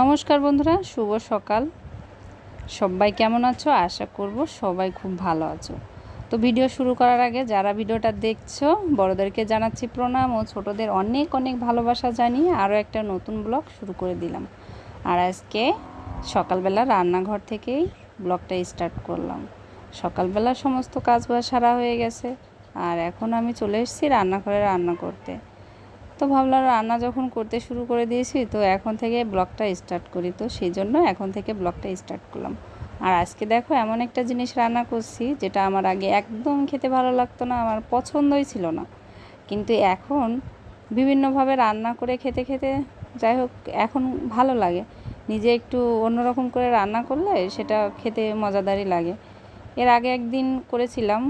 নমস্কার বন্ধুরা, শুভ সকাল। সবাই কেমন আছো? আশা করব সবাই খুব ভালো আছো। তো ভিডিও শুরু করার আগে যারা ভিডিওটা দেখছো বড়দেরকে জানাচ্ছি প্রণাম ও ছোটদের অনেক অনেক ভালোবাসা জানিয়ে আরও একটা নতুন ব্লগ শুরু করে দিলাম। আর আজকে সকালবেলা রান্নাঘর থেকেই ব্লগটা স্টার্ট করলাম। সকালবেলা সমস্ত কাজ বাজ সারা হয়ে গেছে আর এখন আমি চলে এসেছি রান্নাঘরে রান্না করতে। তো ভাবলাম রান্না যখন করতে শুরু করে দিয়েছি তো এখন থেকে ব্লগটা স্টার্ট করি, তো সেই জন্য এখন থেকে ব্লগটা স্টার্ট করলাম। আর আজকে দেখো এমন একটা জিনিস রান্না করছি যেটা আমার আগে একদম খেতে ভালো লাগতো না, আমার পছন্দই ছিল না, কিন্তু এখন বিভিন্নভাবে রান্না করে খেতে খেতে যাই হোক এখন ভালো লাগে। নিজে একটু অন্যরকম করে রান্না করলে সেটা খেতে মজাদারই লাগে। এর আগে একদিন করেছিলাম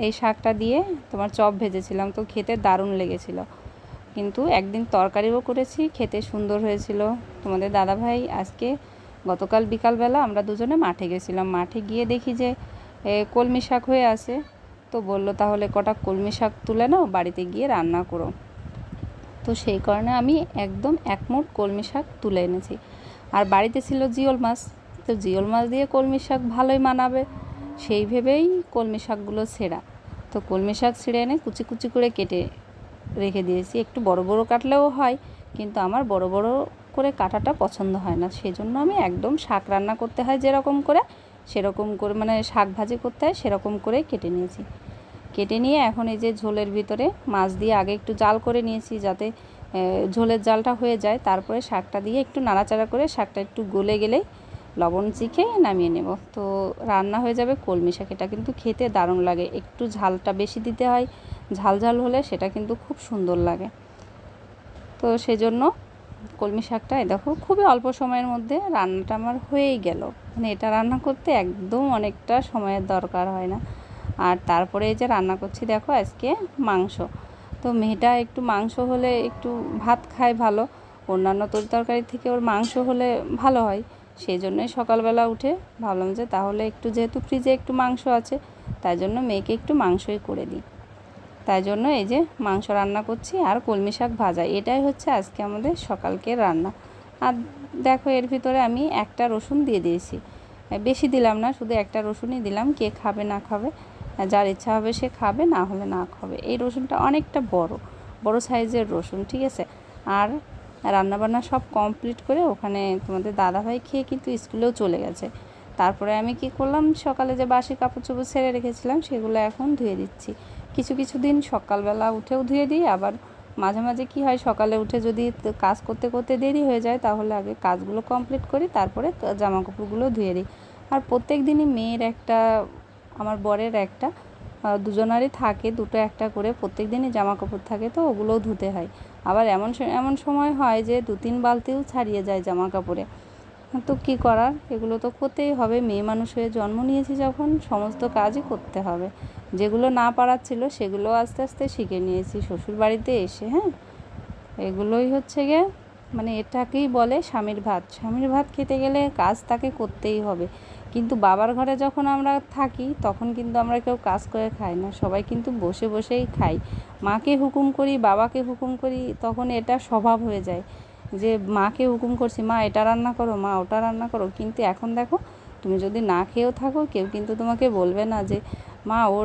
এই শাকটা দিয়ে তোমার চপ ভেজেছিলাম, তো খেতে দারুণ লেগেছিলো। কিন্তু একদিন তরকারিও করেছি, খেতে সুন্দর হয়েছিল। তোমাদের দাদাভাই আজকে গতকাল বিকালবেলা আমরা দুজনে মাঠে গেছিলাম, মাঠে গিয়ে দেখি যে কলমি শাক হয়ে আছে, তো বলল তাহলে কটা কলমি শাক তুলে নাও, বাড়িতে গিয়ে রান্না করো। তো সেই কারণে আমি একদম এক মুঠ কলমি শাক তুলে এনেছি। আর বাড়িতে ছিল জিওল মাছ, তো জিওল মাছ দিয়ে কলমি শাক ভালোই মানাবে, সেই ভেবেই কলমি শাকগুলো ছেঁড়া। তো কলমি শাক ছিঁড়ে এনে কুচি কুচি করে কেটে রেখে দিয়েছি। একটু বড় বড় কাটলেও হয়, কিন্তু আমার বড় বড় করে কাটাটা পছন্দ হয় না, সেই জন্য আমি একদম শাক রান্না করতে হয় যেরকম করে সেরকম করে, মানে শাক ভাজি করতে হয় সেরকম করে কেটে নিয়েছি। কেটে নিয়ে এখন এই যে ঝোলের ভিতরে মাছ দিয়ে আগে একটু জাল করে নিয়েছি যাতে ঝোলের জালটা হয়ে যায়, তারপরে শাকটা দিয়ে একটু নাড়াচাড়া করে শাকটা একটু গলে গেলেই লবণ চিখে নামিয়ে নেব। তো রান্না হয়ে যাবে কলমি শাক। এটা কিন্তু খেতে দারুণ লাগে, একটু ঝালটা বেশি দিতে হয়, ঝাল ঝাল হলে সেটা কিন্তু খুব সুন্দর লাগে। তো সেজন্য কলমি শাকটা দেখো খুবই অল্প সময়ের মধ্যে রান্নাটা আমার হয়েই গেল। মানে এটা রান্না করতে একদম অনেকটা সময়ের দরকার হয় না। আর তারপরে এই যে রান্না করছি দেখো আজকে মাংস। তো মেয়েটা একটু মাংস হলে একটু ভাত খায় ভালো, অন্যান্য তরকারি থেকে ওর মাংস হলে ভালো হয়। সেই জন্যই সকালবেলা উঠে ভাবলাম যে তাহলে একটু, যেহেতু ফ্রিজে একটু মাংস আছে, তাই জন্য মেয়েকে একটু মাংসই করে দিই। তাই জন্য এই যে মাংস রান্না করছি আর কলমি শাক ভাজা, এটাই হচ্ছে আজকে আমাদের সকালকের রান্না। আর দেখো এর ভিতরে আমি একটা রসুন দিয়ে দিয়েছি, বেশি দিলাম না, শুধু একটা রসুনই দিলাম। কে খাবে না খাবে, যার ইচ্ছা হবে সে খাবে, না হলে না খাবে। এই রসুনটা অনেকটা বড় সাইজের রসুন, ঠিক আছে। আর রান্নাবান্না সব কমপ্লিট করে ওখানে তোমাদের দাদাভাই খেয়ে কিন্তু স্কুলেও চলে গেছে। তারপরে আমি কি করলাম, সকালে যে বাসি কাপড় চোপড় ছেড়ে রেখেছিলাম সেগুলো এখন ধুয়ে দিচ্ছি। কিছু দিন সকালবেলা উঠেও ধুয়ে দিই, আবার মাঝে মাঝে কি হয় সকালে উঠে যদি কাজ করতে করতে দেরি হয়ে যায় তাহলে আগে কাজগুলো কমপ্লিট করি, তারপরে জামা কাপড়গুলো ধুয়ে দিই। আর প্রত্যেক দিনই মেয়ের একটা, আমার বরের একটা, দুজনারই থাকে দুটো একটা করে, প্রত্যেক দিনই জামা কাপড় থাকে, তো ওগুলোও ধুতে হয়। আবার এমন সময় হয় যে 2-3 বালতিও ছাড়িয়ে যায় জামা কাপড়ে। তো কী করার, এগুলো তো করতেই হবে, মেয়ে মানুষ হয়ে জন্ম নিয়েছি যখন সমস্ত কাজই করতে হবে। যেগুলো না পারার ছিল সেগুলো আস্তে আস্তে শিখে নিয়েছি শ্বশুর বাড়িতে এসে। হ্যাঁ, এগুলোই হচ্ছে গিয়ে, মানে এটাকেই বলে স্বামীর ভাত। স্বামীর ভাত খেতে গেলে কাজ তাকে করতেই হবে, কিন্তু বাবার ঘরে যখন আমরা থাকি তখন কিন্তু আমরা কেউ কাজ করে খাই না, সবাই কিন্তু বসে বসেই খাই। মাকে হুকুম করি, বাবাকে হুকুম করি, তখন এটা স্বভাব হয়ে যায় যে মাকে হুকুম করছি, মা এটা রান্না করো, মা ওটা রান্না করো। কিন্তু এখন দেখো, তুমি যদি না খেয়েও থাকো কেউ কিন্তু তোমাকে বলবে না যে মা ও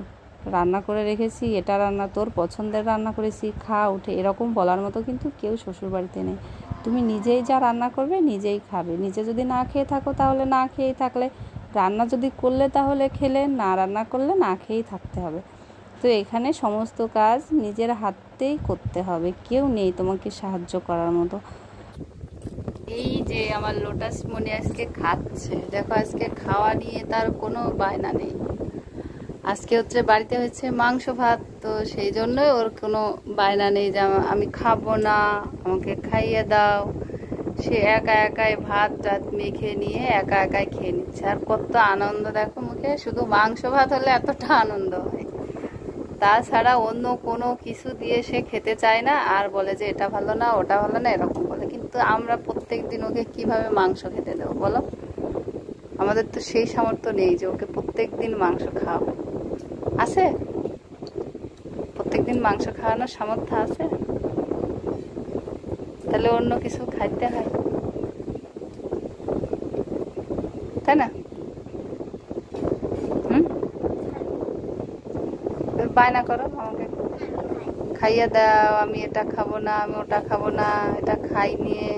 রান্না করে রেখেছি, এটা রান্না তোর পছন্দের রান্না করেছি, খা উঠে, এরকম বলার মতো কিন্তু কেউ শ্বশুরবাড়িতে নেই। তুমি নিজেই যা রান্না করবে নিজেই খাবে। নিজে যদি না খেয়ে থাকো তাহলে না খেয়েই থাকলে, রান্না যদি করলে তাহলে খেলে, না রান্না করলে না খেয়েই থাকতে হবে। তো এখানে সমস্ত কাজ নিজের হাতেই করতে হবে, কেউ নেই তোমাকে সাহায্য করার মতো। এই যে আমার লোটাস মনি আজকে খাচ্ছে, দেখো আজকে খাওয়া নিয়ে তার কোনো বায়না নেই। আজকে হচ্ছে বাড়িতে হচ্ছে মাংস ভাত, তো সেই জন্যই ওর কোনো বায়না নেই যে আমি খাবো না, আমাকে খাইয়ে দাও। সে একা একাই ভাত টাত মেখে নিয়ে একা একাই খেয়ে নিচ্ছে, আর কত আনন্দ দেখো মুখে। শুধু মাংস ভাত হলে এতটা আনন্দ হয়, তাছাড়া অন্য কোনো কিছু দিয়ে সে খেতে চায় না, আর বলে যে এটা ভালো না ওটা ভালো না এরকম বলে। কিন্তু আমরা প্রত্যেক দিন ওকে কিভাবে মাংস খেতে দেবো বলো? আমাদের তো সেই সামর্থ্য নেই যে ওকে প্রত্যেক দিন মাংস খাওয়াবো। আছে প্রত্যেকদিন মাংস খাওয়ানোর সামর্থ্য আছে? তাহলে অন্য কিছু খাইতে হয়। তাই না? বায়না করো আমাকে খাইয়ে দাও, আমি এটা খাবো না, আমি ওটা খাবো না, এটা খাই নিয়ে।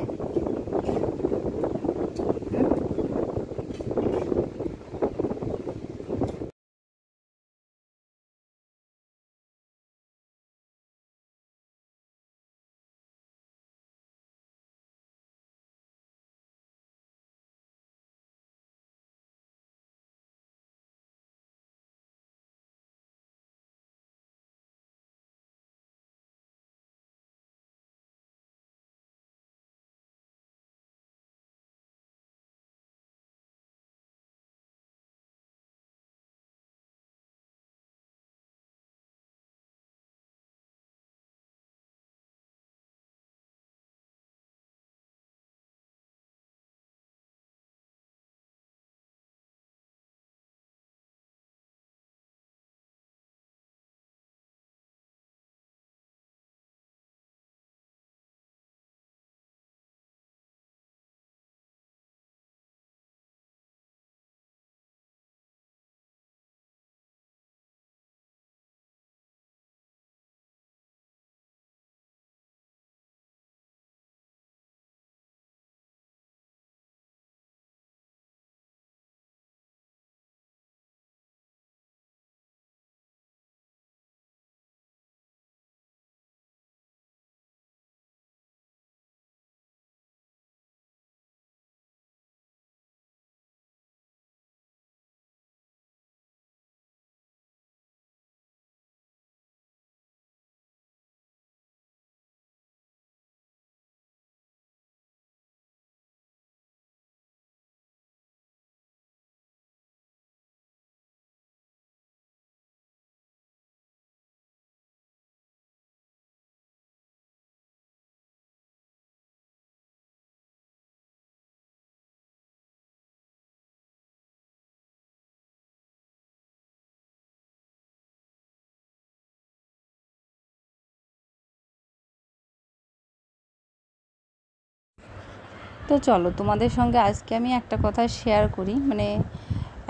তো চলো তোমাদের সঙ্গে আজকে আমি একটা কথা শেয়ার করি। মানে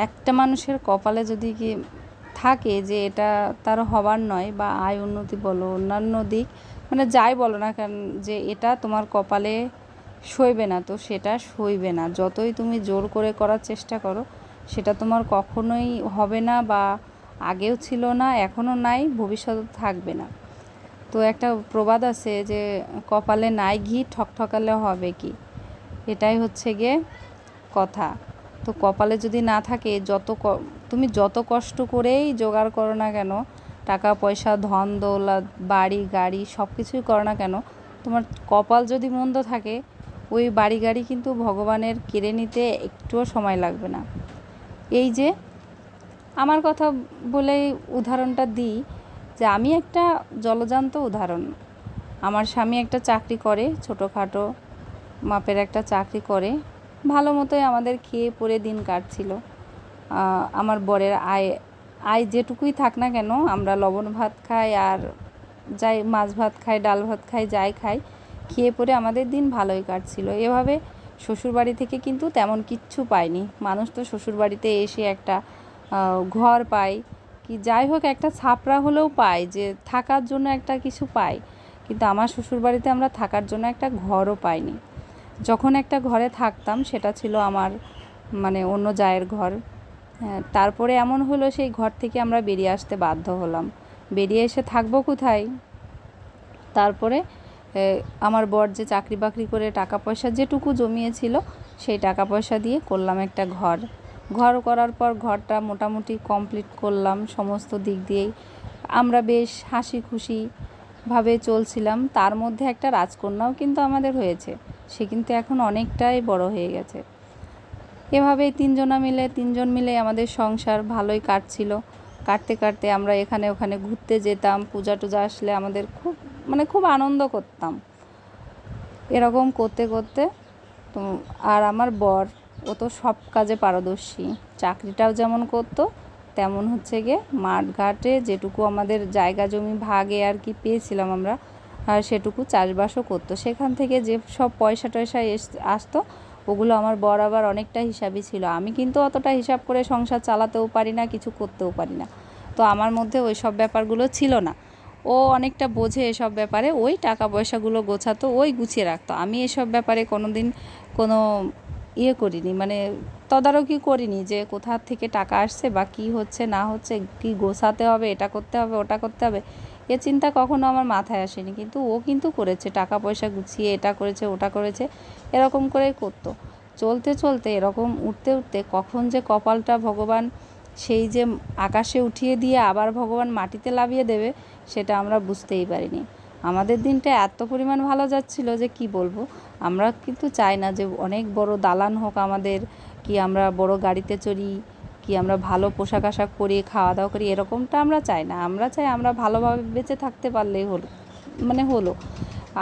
একটা মানুষের কপালে যদি কি থাকে যে এটা তার হবার নয়, বা আয় উন্নতি বলো, অন্যান্য দিক মানে যাই বলো না কেন, যে এটা তোমার কপালে সইবে না, তো সেটা সইবে না। যতই তুমি জোর করে করার চেষ্টা করো, সেটা তোমার কখনোই হবে না, বা আগেও ছিল না, এখনও নাই, ভবিষ্যতে থাকবে না। তো একটা প্রবাদ আছে যে কপালে নাই ঘি ঠকঠকালে হবে কি, এটাই হচ্ছে গিয়ে কথা। তো কপালে যদি না থাকে, তুমি যত কষ্ট করেই জোগাড় করো না কেন, টাকা পয়সা, ধন দৌলত, বাড়ি গাড়ি সব কিছুই করো না কেন, তোমার কপাল যদি মন্দ থাকে, ওই বাড়ি গাড়ি কিন্তু ভগবানের কেড়ে নিতে একটুও সময় লাগবে না। এই যে আমার কথা বলেই উদাহরণটা দিই, যে আমি একটা জলজান্ত উদাহরণ। আমার স্বামী একটা চাকরি করে, ছোটোখাটো মাপের একটা চাকরি করে, ভালো মতোই আমাদের খেয়ে পরে দিন কাটছিল। আমার বরের আয় যেটুকুই থাক না কেন, আমরা লবণ ভাত খাই, আর যাই মাছ ভাত খাই, ডাল ভাত খাই, যাই খাই, খেয়ে পরে আমাদের দিন ভালোই কাটছিল। এভাবে শ্বশুরবাড়ি থেকে কিন্তু তেমন কিচ্ছু পাইনি। মানুষ তো শ্বশুরবাড়িতে এসে একটা ঘর পায়, কি যাই হোক একটা ছাপড়া হলেও পায়, যে থাকার জন্য একটা কিছু পায়। কিন্তু আমার শ্বশুরবাড়িতে আমরা থাকার জন্য একটা ঘরও পাইনি। যখন একটা ঘরে থাকতাম, সেটা ছিল আমার মানে অন্য জায়ের ঘর। তারপরে এমন হলো, সেই ঘর থেকে আমরা বেরিয়ে আসতে বাধ্য হলাম। বেরিয়ে এসে থাকবো কোথায়? তারপরে আমার বর যে চাকরি বাকরি করে টাকা পয়সা যেটুকু জমিয়েছিল, সেই টাকা পয়সা দিয়ে করলাম একটা ঘর। ঘর করার পর ঘরটা মোটামুটি কমপ্লিট করলাম সমস্ত দিক দিয়েই। আমরা বেশ হাসি খুশিভাবে চলছিলাম। তার মধ্যে একটা রাজকন্যাও কিন্তু আমাদের হয়েছে। সে কিন্তু এখন অনেকটাই বড় হয়ে গেছে। এভাবেই তিনজন মিলে আমাদের সংসার ভালোই কাটছিল। কাটতে কাটতে আমরা এখানে ওখানে ঘুরতে যেতাম, পূজা টুজা আসলে আমাদের খুব আনন্দ করতাম। এরকম করতে করতে তো আর আমার বর, ও তো সব কাজে পারদর্শী, চাকরিটাও যেমন করতো, তেমন হচ্ছে গিয়ে মাঠঘাটে যেটুকু আমাদের জায়গা জমি ভাগে আর কি পেয়েছিলাম আমরা, আর সেটুকু চাষবাসও করতো। সেখান থেকে যে সব পয়সা টয়সা আসতো, ওগুলো আমার বর আবার অনেকটা হিসাবই ছিল। আমি কিন্তু অতটা হিসাব করে সংসার চালাতেও পারি না, কিছু করতেও পারি না। তো আমার মধ্যে ওই সব ব্যাপারগুলো ছিল না। ও অনেকটা বোঝে এসব ব্যাপারে, ওই টাকা পয়সাগুলো গোছাতো, ওই গুছিয়ে রাখতো। আমি এসব ব্যাপারে কোনো দিন কোনো করিনি, মানে তদারকি করিনি যে কোথা থেকে টাকা আসছে বা কী হচ্ছে না হচ্ছে, কী গোছাতে হবে, এটা করতে হবে ওটা করতে হবে, এ চিন্তা কখনো আমার মাথায় আসেনি। কিন্তু ও কিন্তু করেছে, টাকা পয়সা গুছিয়ে এটা করেছে ওটা করেছে, এরকম করেই করতো। চলতে চলতে এরকম উঠতে উঠতে কখন যে কপালটা ভগবান সেই যে আকাশে উঠিয়ে দিয়ে আবার ভগবান মাটিতে নামিয়ে দেবে, সেটা আমরা বুঝতেই পারিনি। আমাদের দিনটা এত পরিমাণ ভালো যাচ্ছিল যে কি বলবো। আমরা কিন্তু চাই না যে অনেক বড় দালান হোক আমাদের, কি আমরা বড় গাড়িতে চড়ি, কি আমরা ভালো পোশাক আশাক পরি, খাওয়া দাওয়া করি, এরকমটা আমরা চাই না। আমরা চাই আমরা ভালোভাবে বেঁচে থাকতে পারলেই হলো, মানে হলো।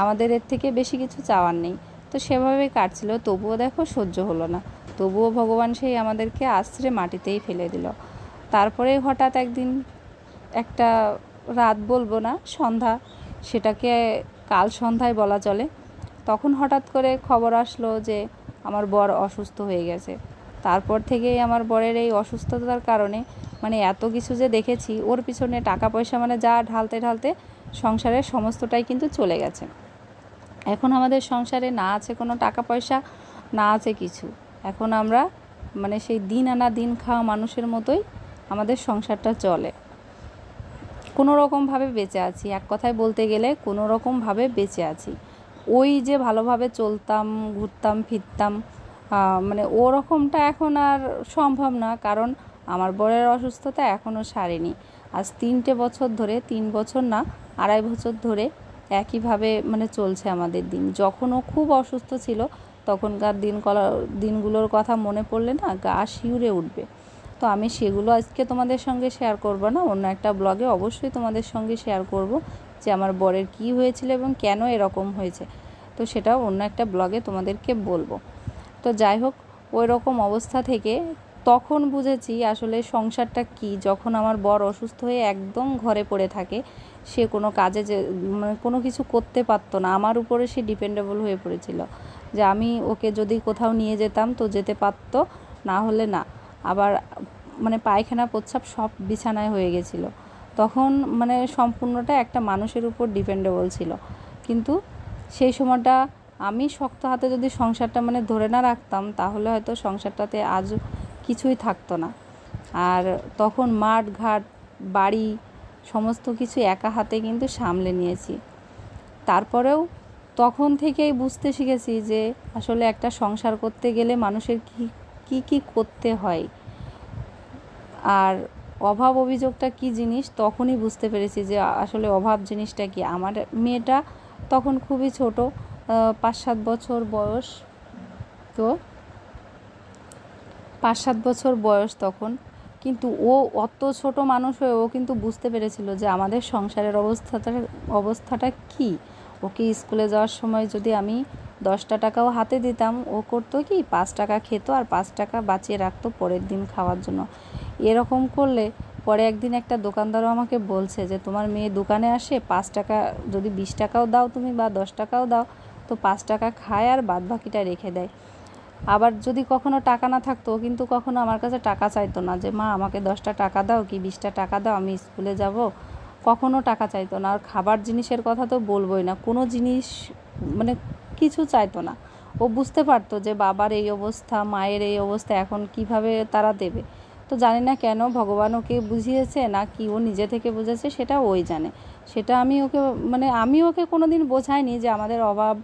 আমাদের এর থেকে বেশি কিছু চাওয়ার নেই। তো সেভাবেই কাটছিল। তবুও দেখো সহ্য হলো না, তবুও ভগবান সেই আমাদেরকে আছড়ে মাটিতেই ফেলে দিল। তারপরে হঠাৎ একদিন একটা রাত বলবো না, সন্ধ্যা, সেটাকে কাল সন্ধ্যায় বলা চলে, তখন হঠাৎ করে খবর আসলো যে আমার বর অসুস্থ হয়ে গেছে। তারপর থেকেই আমার বরের এই অসুস্থতার কারণে মানে এত কিছু যে দেখেছি, ওর পিছনে টাকা পয়সা মানে যা ঢালতে ঢালতে সংসারের সমস্তটাই কিন্তু চলে গেছে। এখন আমাদের সংসারে না আছে কোনো টাকা পয়সা, না আছে কিছু। এখন আমরা মানে সেই দিন আনা দিন খাওয়া মানুষের মতোই আমাদের সংসারটা চলে। কোনো রকমভাবে বেঁচে আছি, এক কথায় বলতে গেলে কোনো রকমভাবে বেঁচে আছি। ওই যে ভালোভাবে চলতাম, ঘুরতাম ফিরতাম, মানে ওরকমটা এখন আর সম্ভব না। কারণ আমার বরের অসুস্থতা এখনও সারেনি। আজ 3টে বছর ধরে, 3 বছর না 2.5 বছর ধরে একইভাবে মানে চলছে আমাদের দিন। যখন ও খুব অসুস্থ ছিল তখনকার দিনগুলোর কথা মনে পড়লে না গা শিউরে উঠবে। তো আমি সেগুলো আজকে তোমাদের সঙ্গে শেয়ার করব না, অন্য একটা ব্লগে অবশ্যই তোমাদের সঙ্গে শেয়ার করব যে আমার বরের কী হয়েছিল এবং কেন এরকম হয়েছে। তো সেটাও অন্য একটা ব্লগে তোমাদেরকে বলবো। তো যাই হোক, ওই রকম অবস্থা থেকে তখন বুঝেছি আসলে সংসারটা কী। যখন আমার বর অসুস্থ হয়ে একদম ঘরে পড়ে থাকে, সে কোনো কাজে যে মানে কোনো কিছু করতে পারতো না, আমার উপরে সে ডিপেন্ডেবল হয়ে পড়েছিল যে আমি ওকে যদি কোথাও নিয়ে যেতাম তো যেতে পারতো, না হলে না। আবার মানে পায়খানা প্রস্রাব সব বিছানায় হয়ে গেছিলো। তখন মানে সম্পূর্ণটা একটা মানুষের উপর ডিপেন্ডেবল ছিল। কিন্তু সেই সময়টা আমি শক্ত হাতে যদি সংসারটা মানে ধরে না রাখতাম, তাহলে হয়তো সংসারটাতে আজ কিছুই থাকতো না। আর তখন মাঠ ঘাট বাড়ি সমস্ত কিছু একা হাতে কিন্তু সামলে নিয়েছি। তারপরেও তখন থেকেই বুঝতে শিখেছি যে আসলে একটা সংসার করতে গেলে মানুষের কী করতে হয়, আর অভাব অভিযোগটা কী জিনিস তখনই বুঝতে পেরেছি যে আসলে অভাব জিনিসটা কী। আমার মেয়েটা তখন খুবই ছোট, 5-7 বছর বয়স। তো 5-7 বছর বয়স তখন, কিন্তু ও অত ছোট মানুষ হয়ে ও কিন্তু বুঝতে পেরেছিল যে আমাদের সংসারের অবস্থাটা কী। ওকে স্কুলে যাওয়ার সময় যদি আমি 10টা টাকাও হাতে দিতাম, ও করতো কি 5 টাকা খেত আর 5 টাকা বাঁচিয়ে রাখতো পরের দিন খাওয়ার জন্য। এরকম করলে পরে একদিন একটা দোকানদারও আমাকে বলছে যে তোমার মেয়ে দোকানে আসে 5 টাকা, যদি 20 টাকাও দাও তুমি বা 10 টাকাও দাও, তো 5 টাকা খায় আর বাদ বাকিটা রেখে দেয়। আবার যদি কখনো টাকা না থাকতো, কিন্তু কখনো আমার কাছে টাকা চাইতো না যে মা আমাকে 10টা টাকা দাও কি 20টা টাকা দাও, আমি স্কুলে যাব, কখনো টাকা চাইতো না। আর খাবার জিনিসের কথা তো বলবোই না, কোনো জিনিস মানে কিছু চাইতো না। ও বুঝতে পারতো যে বাবার এই অবস্থা, মায়ের এই অবস্থা, এখন কিভাবে তারা দেবে। তো জানি না কেন ভগবান ওকে বুঝিয়েছে না কি ও নিজে থেকে বুঝেছে, সেটা ওই জানে। সেটা আমি ওকে কোনো দিন বোঝাইনি যে আমাদের অভাব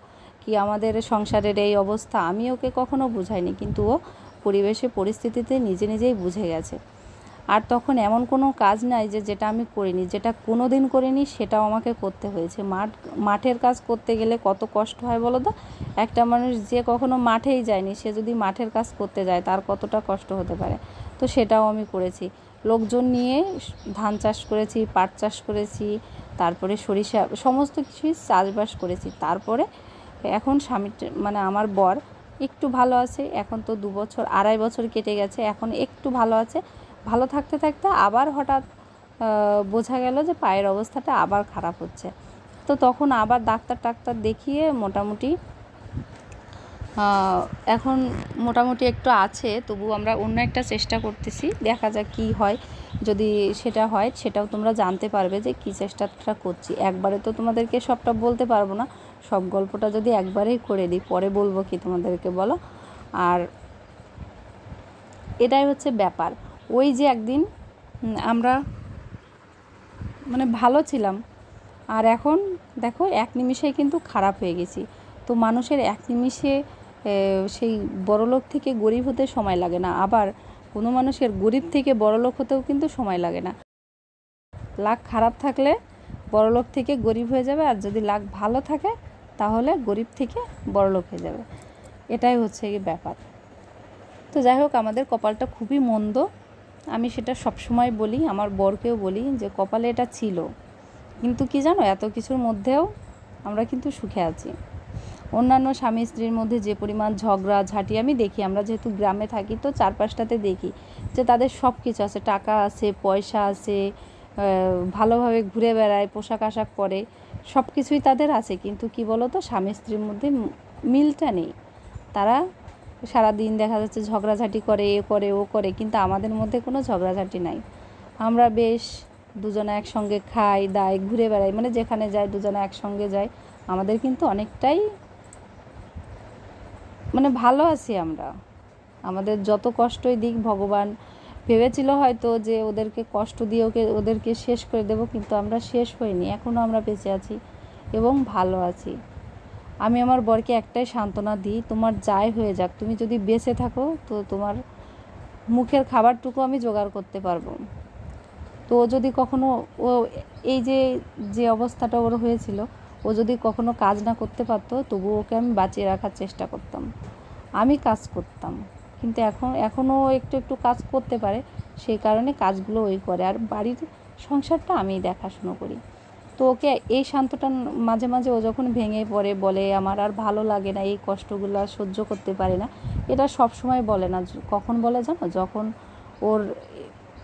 কি, আমাদের সংসারের এই অবস্থা, আমি ওকে কখনো বুঝাইনি। কিন্তু ও পরিবেশে পরিস্থিতিতে নিজেই বুঝে গেছে। আর তখন এমন কোনো কাজ নাই যেটা আমি করিনি, যেটা কোনো দিন করিনি সেটাও আমাকে করতে হয়েছে। মাঠের কাজ করতে গেলে কত কষ্ট হয় বলো তো। একটা মানুষ যে কখনো মাঠেই যায়নি, সে যদি মাঠের কাজ করতে যায় তার কতটা কষ্ট হতে পারে। তো সেটাও আমি করেছি। লোকজন নিয়ে ধান চাষ করেছি, পাট চাষ করেছি, তারপরে সরিষা, সমস্ত কিছুই চাষবাস করেছি। তারপরে এখন মানে আমার বর একটু ভালো আছে। এখন তো 2 বছর 2.5 বছর কেটে গেছে, এখন একটু ভালো আছে। ভালো থাকতে থাকতে আবার হঠাৎ বোঝা গেল যে পায়ের অবস্থাটা আবার খারাপ হচ্ছে। তো তখন আবার ডাক্তার দেখিয়ে মোটামুটি এখন মোটামুটি একটু আছে, তবু আমরা অন্য একটা চেষ্টা করতেছি, দেখা যাক কী হয়। যদি সেটা হয় সেটাও তোমরা জানতে পারবে যে কী চেষ্টাটা করছি। একবারে তো তোমাদেরকে সবটা বলতে পারবো না, সব গল্পটা যদি একবারেই করে দিই পরে বলবো কি তোমাদেরকে, বলো। আর এটাই হচ্ছে ব্যাপার। ওই যে একদিন আমরা মানে ভালো ছিলাম, আর এখন দেখো এক নিমিষেই কিন্তু খারাপ হয়ে গেছি। তো মানুষের এক নিমিষে সেই বড়লোক থেকে গরিব হতে সময় লাগে না, আবার কোনো মানুষের গরিব থেকে বড়লোক হতেও কিন্তু সময় লাগে না। লাক খারাপ থাকলে বড়লোক থেকে গরিব হয়ে যাবে, আর যদি লাক ভালো থাকে তাহলে গরিব থেকে বড়লোক হয়ে যাবে। এটাই হচ্ছে কি ব্যাপার। তো যাই হোক, আমাদের কপালটা খুবই মন্দ। আমি সেটা সবসময় বলি, আমার বরকেও বলি যে কপালে এটা ছিল, কিন্তু কি জানো, এত কিছুর মধ্যেও আমরা কিন্তু সুখে আছি। অন্যান্য স্বামী স্ত্রীর মধ্যে যে পরিমাণ ঝগড়া ঝাঁটি আমি দেখি, আমরা যেহেতু গ্রামে থাকি তো চারপাশটাতে দেখি যে তাদের সব কিছু আছে, টাকা আছে, পয়সা আছে, ভালোভাবে ঘুরে বেড়ায়, পোশাক আশাক পরে, সব কিছুই তাদের আছে, কিন্তু কি বলো তো, স্বামী স্ত্রীর মধ্যে মিলটা নেই। তারা সারাদিন দেখা যাচ্ছে ঝগড়াঝাঁটি করে, এ করে ও করে, কিন্তু আমাদের মধ্যে কোনো ঝগড়াঝাঁটি নাই। আমরা বেশ দুজনে একসঙ্গে খাই দাই, ঘুরে বেড়াই, মানে যেখানে যাই দুজনে একসঙ্গে যাই। আমাদের কিন্তু অনেকটাই মানে ভালো আছি আমরা। আমাদের যত কষ্টই দিক, ভগবান ভেবেছিল হয়তো যে ওদেরকে কষ্ট দিয়ে ওদেরকে শেষ করে দেব, কিন্তু আমরা শেষ হইনি, এখনও আমরা বেঁচে আছি এবং ভালো আছি। আমি আমার বরকে একটাই সান্ত্বনা দিই, তোমার যাই হয়ে যাক, তুমি যদি বেঁচে থাকো তো তোমার মুখের খাবারটুকু আমি জোগাড় করতে পারবো। তো ও যদি কখনো, ও এই যে যে অবস্থাটা ওর হয়েছিল, ও যদি কখনো কাজ না করতে পারতো তবু ওকে আমি বাঁচিয়ে রাখার চেষ্টা করতাম, আমি কাজ করতাম। কিন্তু এখনও একটু একটু কাজ করতে পারে, সেই কারণে কাজগুলো ওই করে, আর বাড়ির সংসারটা আমিই দেখাশুনো করি। তো ওকে এই শান্তটা মাঝে মাঝে ও যখন ভেঙে পড়ে, বলে আমার আর ভালো লাগে না, এই কষ্টগুলো সহ্য করতে পারে না, এটা সব সময় বলে না। কখন বলে জানো, যখন ওর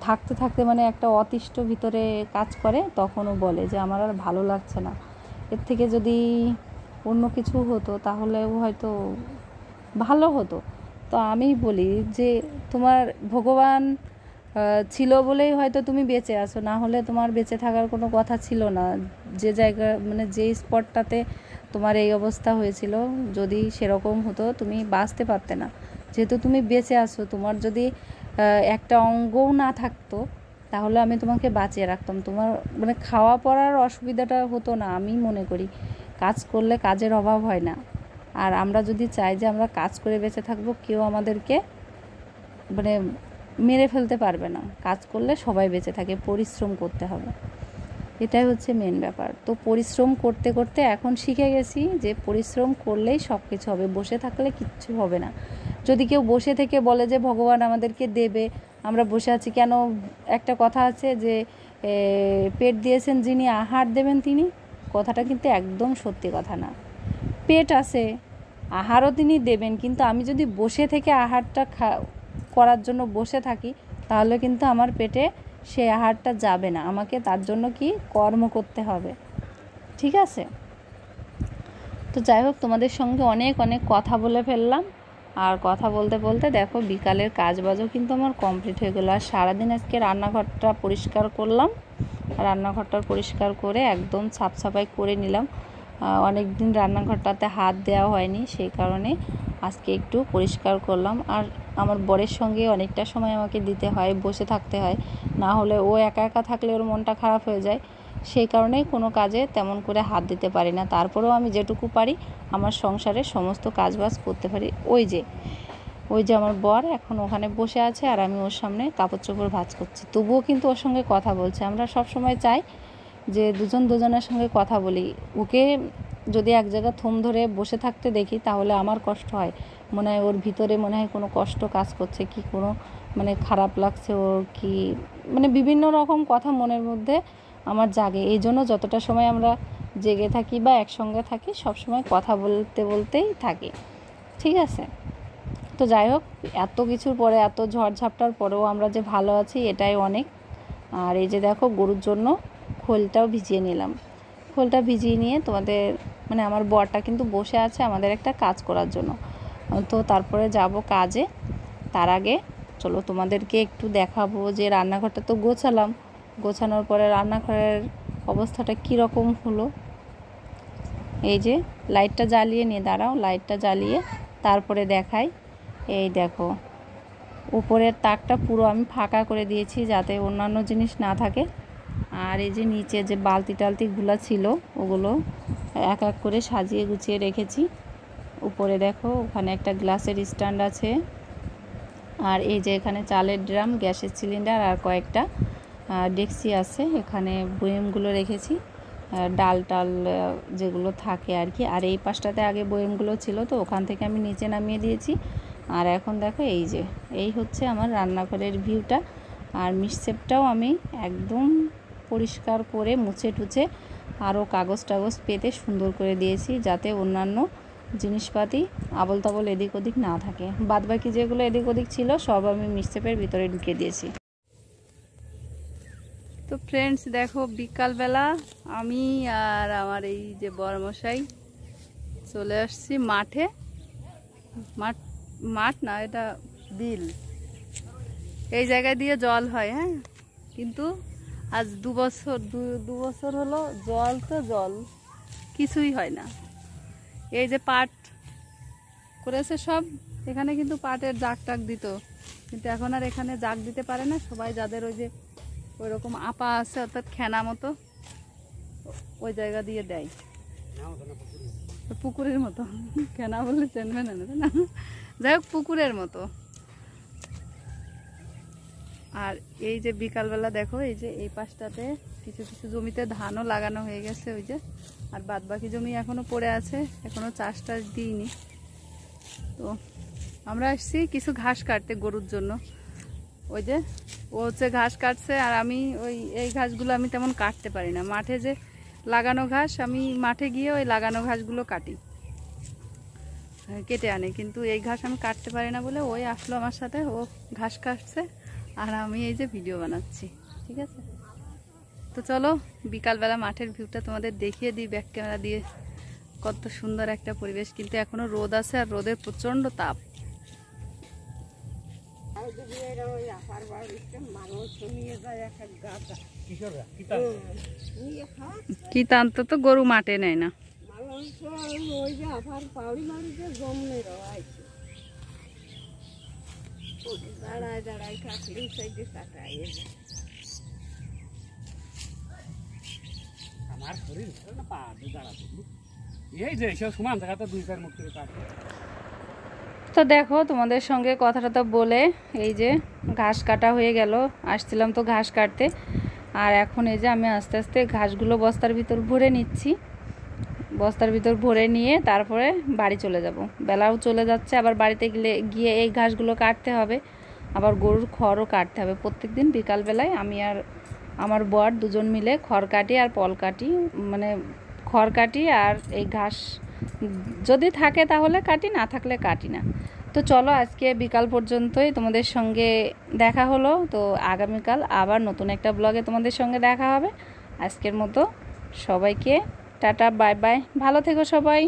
থাকতে থাকতে মানে একটা অতিষ্ঠ ভিতরে কাজ করে, তখনও বলে যে আমার আর ভালো লাগছে না, এর থেকে যদি অন্য কিছু হতো তাহলেও হয়তো ভালো হতো। তো আমি বলি যে তোমার ভগবান ছিল বলেই হয়তো তুমি বেঁচে আছো, না হলে তোমার বেঁচে থাকার কোনো কথা ছিল না। যে জায়গা মানে যেই স্পটটাতে তোমার এই অবস্থা হয়েছিল, যদি সেরকম হতো তুমি বাঁচতে পারতে না। যেহেতু তুমি বেঁচে আছো, তোমার যদি একটা অঙ্গও না থাকতো তাহলে আমি তোমাকে বাঁচিয়ে রাখতাম, তোমার মানে খাওয়া পড়ার অসুবিধাটা হতো না। আমি মনে করি কাজ করলে কাজের অভাব হয় না, আর আমরা যদি চাই যে আমরা কাজ করে বেঁচে থাকবো, কেউ আমাদেরকে মানে মেরে ফেলতে পারবে না। কাজ করলে সবাই বেঁচে থাকে, পরিশ্রম করতে হবে, এটাই হচ্ছে মেন ব্যাপার। তো পরিশ্রম করতে করতে এখন শিখে গেছি যে পরিশ্রম করলেই সব কিছু হবে, বসে থাকলে কিচ্ছু হবে না। যদি কেউ বসে থেকে বলে যে ভগবান আমাদেরকে দেবে, আমরা বসে আছি কেন, একটা কথা আছে যে পেট দিয়েছেন যিনি আহার দেবেন তিনি, কথাটা কিন্তু একদম সত্যি কথা না। পেট আছে, আহারও তিনি দেবেন, কিন্তু আমি যদি বসে থেকে আহারটা করার জন্য বসে থাকি তাহলে কিন্তু আমার পেটে সেই আহারটা যাবে না, আমাকে তার জন্য কি কর্ম করতে হবে, ঠিক আছে। তো যাই হোক, তোমাদের সঙ্গে অনেক অনেক কথা বলে ফেললাম, আর কথা বলতে বলতে দেখো বিকালের কাজবাজও কিন্তু আমার কমপ্লিট হয়ে গেলো। আর সারাদিন আজকে রান্নাঘরটা পরিষ্কার করলাম, রান্নাঘরটা পরিষ্কার করে একদম সাফ সাফাই করে নিলাম। অনেক দিন রান্নাঘরটাতে হাত দেওয়া হয়নি, সেই কারণে আজকে একটু পরিষ্কার করলাম। আর আমার বরের সঙ্গে অনেকটা সময় আমাকে দিতে হয়, বসে থাকতে হয়, না হলে ও একা একা থাকলে ওর মনটা খারাপ হয়ে যায়, সেই কারণেই কোনো কাজে তেমন করে হাত দিতে পারি না। তারপরেও আমি যেটুকু পারি আমার সংসারের সমস্ত কাজবাজ করতে পারি। ওই যে আমার বর এখন ওখানে বসে আছে, আর আমি ওর সামনে কাপড় চোপড় ভাঁজ করছি, তবুও কিন্তু ওর সঙ্গে কথা বলছে। আমরা সব সময় চাই যে দুজনের সঙ্গে কথা বলি। ওকে যদি এক জায়গায় থম ধরে বসে থাকতে দেখি তাহলে আমার কষ্ট হয়, মনে হয় ওর ভিতরে মনে হয় কোনো কষ্ট কাজ করছে, কি কোনো মানে খারাপ লাগছে ওর, কি মানে বিভিন্ন রকম কথা মনের মধ্যে আমার জাগে। এই জন্য যতটা সময় আমরা জেগে থাকি বা একসঙ্গে থাকি সব সময় কথা বলতে বলতেই থাকি, ঠিক আছে। তো যাই হোক, এত কিছুর পরে, এত ঝড়ঝাপটার পরেও আমরা যে ভালো আছি এটাই অনেক। আর এই যে দেখো গরুর জন্য খোলটাও ভিজিয়ে নিলাম, খোলটা ভিজিয়ে নিয়ে তোমাদের মানে আমার বরটা কিন্তু বসে আছে আমাদের একটা কাজ করার জন্য। তো তারপরে যাব কাজে। তার আগে চলো তোমাদেরকে একটু দেখাবো যে রান্নাঘরটা তো গোছালাম, গোছানোর পরে রান্নাঘরের অবস্থাটা কীরকম হলো। এই যে লাইটটা জ্বালিয়ে নিয়ে দাঁড়াও, লাইটটা জ্বালিয়ে তারপরে দেখাই। এই দেখো উপরের তাকটা পুরো আমি ফাঁকা করে দিয়েছি যাতে অন্যান্য জিনিস না থাকে। আর এই যে নিচে যে বালতি টালতিগুলো ছিল ওগুলো এক এক করে সাজিয়ে গুছিয়ে রেখেছি। উপরে দেখো ওখানে একটা গ্লাসের স্ট্যান্ড আছে। আর এই যে এখানে চালের ড্রাম, গ্যাসের সিলিন্ডার আর কয়েকটা ডেকচি আছে। এখানে বয়েমগুলো রেখেছি, ডাল টাল যেগুলো থাকে আর কি। আর এই পাশটাতে আগে বয়েমগুলো ছিল তো ওখান থেকে আমি নিচে নামিয়ে দিয়েছি। আর এখন দেখো এই হচ্ছে আমার রান্নাঘরের ভিউটা। আর মিক্সচেপটাও আমি একদম পরিষ্কার করে মুছে টুছে আরও কাগজ টাগজ পেতে সুন্দর করে দিয়েছি যাতে অন্যান্য জিনিসপাতি আবল তাবল এদিক ওদিক না থাকে। বাদবাকি যেগুলো এদিক ওদিক ছিল সব আমি মিক্সচেপের ভিতরে ঢুকিয়ে দিয়েছি। তো ফ্রেন্ডস দেখো বিকালবেলা আমি আর আমার এই যে বড়মশাই চলে আসছি মাঠে। মাঠ না, এটা বিল। এই জায়গায় দিয়ে জল হয়, হ্যাঁ, কিন্তু আজ দু বছর হলো জল তো জল কিছুই হয় না। এই যে পাট করেছে সব, এখানে কিন্তু পাটের জাগ টাক দিত, কিন্তু এখন আর এখানে জাগ দিতে পারে না সবাই। যাদের ওই যে ওই রকম আপা আছে অর্থাৎ খেনা মতো, ওই জায়গা দিয়ে দেয় পুকুরের মতো। খেনা বললে চেনবে না, না যাই হোক পুকুরের মতো। আর এই যে বিকালবেলা দেখো এই যে এই পাশটাতে কিছু কিছু জমিতে ধানও লাগানো হয়ে গেছে ওই যে, আর বাদ বাকি জমি এখনো পড়ে আছে, এখনো চাষ টাস দিইনি। তো আমরা আসছি কিছু ঘাস কাটতে গরুর জন্য। ওই যে ও হচ্ছে ঘাস কাটছে, আর আমি এই ঘাসগুলো আমি তেমন কাটতে পারি না। মাঠে যে লাগানো ঘাস, আমি মাঠে গিয়ে ওই লাগানো ঘাসগুলো কাটি, কেটে আনে, কিন্তু এই ঘাস আমি কাটতে পারি না বলে ওই আসলো আমার সাথে, ও ঘাস কাটছে আর আমি এই যে ভিডিও বানাচ্ছি। ঠিক আছে, তো চলো বিকালবেলা মাঠের ভিউটা তোমাদের দেখিয়ে দিই ব্যাক ক্যামেরা দিয়ে। কত সুন্দর একটা পরিবেশ, কিন্তু এখনো রোদ আছে আর রোদের প্রচন্ড তাপ। কি টানতো তো গরু মাঠে নেয় না। তো দেখো তোমাদের সঙ্গে কথাটা তো বলে এই যে ঘাস কাটা হয়ে গেল, আসছিলাম তো ঘাস কাটতে। আর এখন এই যে আমি আস্তে আস্তে ঘাসগুলো বস্তার ভিতর ভরে নিচ্ছি। বস্তার ভিতর ভরে নিয়ে তারপরে বাড়ি চলে যাব। বেলাও চলে যাচ্ছে, আবার বাড়িতে গিয়ে এই ঘাসগুলো কাটতে হবে, আবার গরুর খড়ও কাটতে হবে। প্রত্যেক দিন বিকালবেলায় আমি আর আমার বর দুজন মিলে খড় কাটি আর পল কাটি, মানে খড় কাটি আর এই ঘাস যদি থাকে তাহলে কাটি, না থাকলে কাটি না। তো চলো আজকে বিকাল পর্যন্তই তোমাদের সঙ্গে দেখা হলো। তো আগামীকাল আবার নতুন একটা ব্লগে তোমাদের সঙ্গে দেখা হবে। আজকের মতো সবাইকে টাটা, বাই বাই, ভালো থেকো সবাই।